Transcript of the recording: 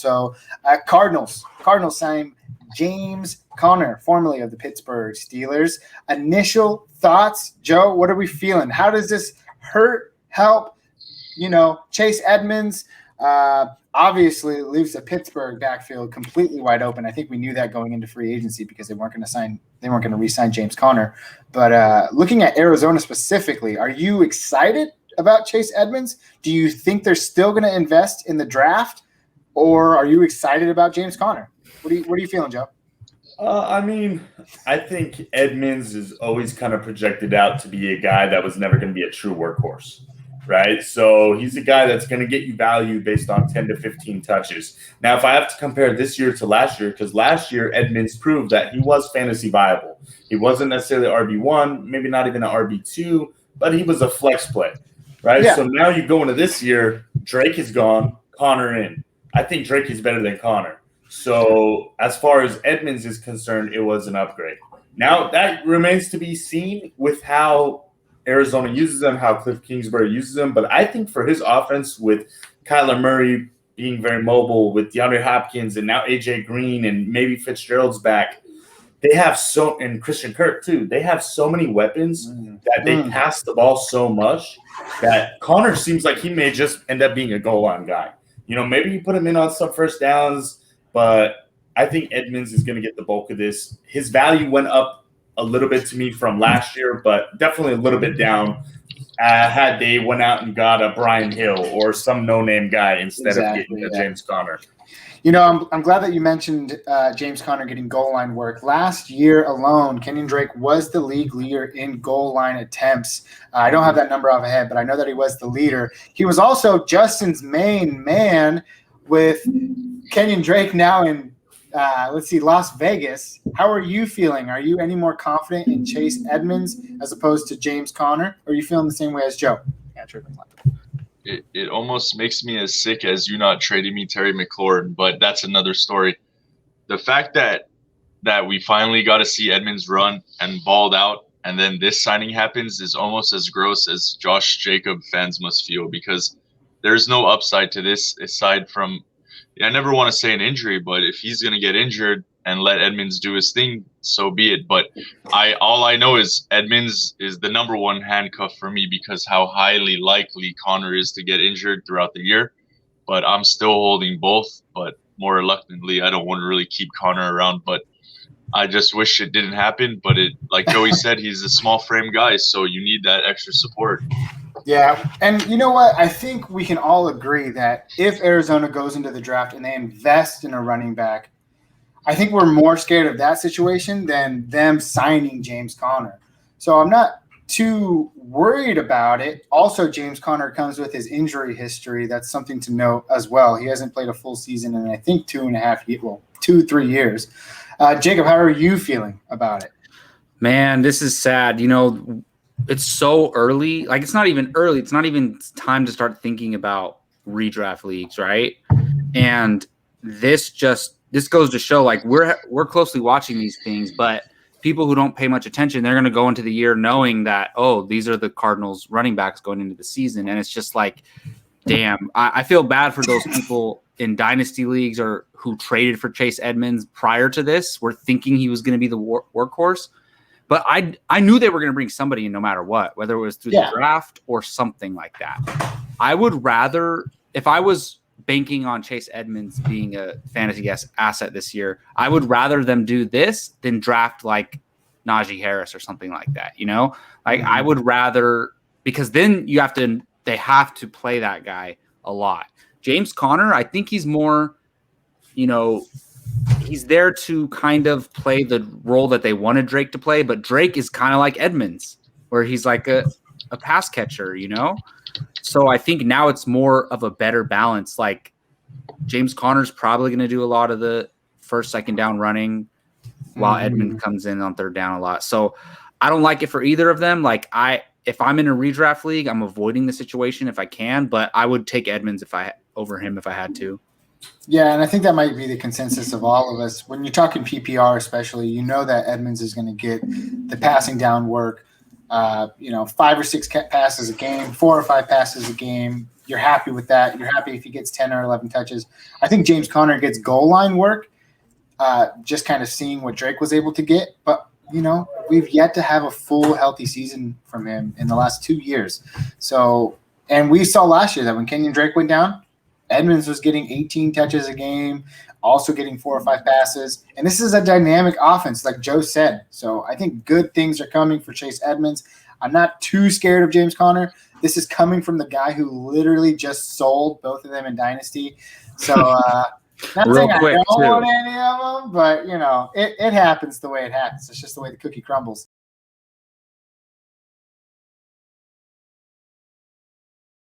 So Cardinals signing James Conner, formerly of the Pittsburgh Steelers. Initial thoughts, Joe, what are we feeling? How does this hurt, help? Chase Edmonds obviously leaves the Pittsburgh backfield completely wide open. I think we knew that going into free agency because they weren't going to re-sign James Conner. But looking at Arizona specifically, are you excited about Chase Edmonds? Do you think they're still going to invest in the draft, or are you excited about James Conner? What are you feeling, Joe? I think Edmonds is always kind of projected out to be a guy that was never going to be a true workhorse, right? So he's a guy that's going to get you value based on 10 to 15 touches. Now, if I have to compare this year to last year, because last year Edmonds proved that he was fantasy viable. He wasn't necessarily RB1, maybe not even an RB2, but he was a flex play, right? Yeah. So now you go into this year, Drake is gone, Conner in. I think Drake is better than Conner. So as far as Edmonds is concerned, it was an upgrade. Now that remains to be seen with how Arizona uses him, how Cliff Kingsbury uses him. But I think for his offense, with Kyler Murray being very mobile, with DeAndre Hopkins and now AJ Green and maybe Fitzgerald's back, they have and Christian Kirk too. They have so many weapons that they pass the ball so much that Conner seems like he may just end up being a goal line guy. Maybe you put him in on some first downs, but I think Edmonds is going to get the bulk of this. His value went up a little bit to me from last year, but definitely a little bit down had they went out and got a Brian Hill or some no-name guy instead of getting a James Conner. I'm glad that you mentioned James Conner getting goal line work. Last year alone, Kenyon Drake was the league leader in goal line attempts. I don't have that number off my head, but I know that he was the leader. He was also Justin's main man with Kenyon Drake now in, Las Vegas. How are you feeling? Are you any more confident in Chase Edmonds as opposed to James Conner? Or are you feeling the same way as Joe? Yeah, It almost makes me as sick as you not trading me Terry McLaurin, but that's another story. The fact that we finally got to see Edmonds run and balled out, and then this signing happens is almost as gross as Josh Jacob fans must feel, because there's no upside to this aside from, I never want to say an injury, but if he's going to get injured and let Edmonds do his thing, so be it. But all I know is Edmonds is the number one handcuff for me because how highly likely Conner is to get injured throughout the year. But I'm still holding both, but more reluctantly. I don't want to really keep Conner around, but I just wish it didn't happen. But like Joey said, he's a small frame guy, so you need that extra support. Yeah, and you know what? I think we can all agree that if Arizona goes into the draft and they invest in a running back, I think we're more scared of that situation than them signing James Conner. So I'm not too worried about it. Also, James Conner comes with his injury history. That's something to note as well. He hasn't played a full season in, I think, 2-3 years. Jacob, how are you feeling about it? Man, this is sad. It's so early. Like, it's not even early. It's not even time to start thinking about redraft leagues, right? And this goes to show, like, we're closely watching these things, but people who don't pay much attention, they're going to go into the year knowing that, oh, these are the Cardinals running backs going into the season. And it's just like, damn, I feel bad for those people in dynasty leagues or who traded for Chase Edmonds prior to this, were thinking he was going to be the workhorse. But I knew they were going to bring somebody in no matter what, whether it was through the draft or something like that. I would rather, if I was banking on Chase Edmonds being a fantasy asset this year, I would rather them do this than draft like Najee Harris or something like that. I would rather, because then they have to play that guy a lot. James Conner, I think he's more, he's there to kind of play the role that they wanted Drake to play, but Drake is kind of like Edmonds, where he's like a pass catcher, So I think now it's more of a better balance. Like, James Conner's probably going to do a lot of the first, second down running while Edmonds comes in on third down a lot. So I don't like it for either of them. Like, if I'm in a redraft league, I'm avoiding the situation if I can, but I would take Edmonds over him if I had to. Yeah, and I think that might be the consensus of all of us. When you're talking PPR especially, that Edmonds is going to get the passing down work. 5 or 6 passes a game, 4 or 5 passes a game. You're happy with that. You're happy if he gets 10 or 11 touches. I think James Conner gets goal line work, just kind of seeing what Drake was able to get. But, we've yet to have a full healthy season from him in the last 2 years. So, and we saw last year that when Kenyon Drake went down, Edmonds was getting 18 touches a game, also getting 4 or 5 passes. And this is a dynamic offense, like Joe said. So I think good things are coming for Chase Edmonds. I'm not too scared of James Conner. This is coming from the guy who literally just sold both of them in Dynasty. So not Real saying quick, I don't too. want any of them, but, it happens the way it happens. It's just the way the cookie crumbles.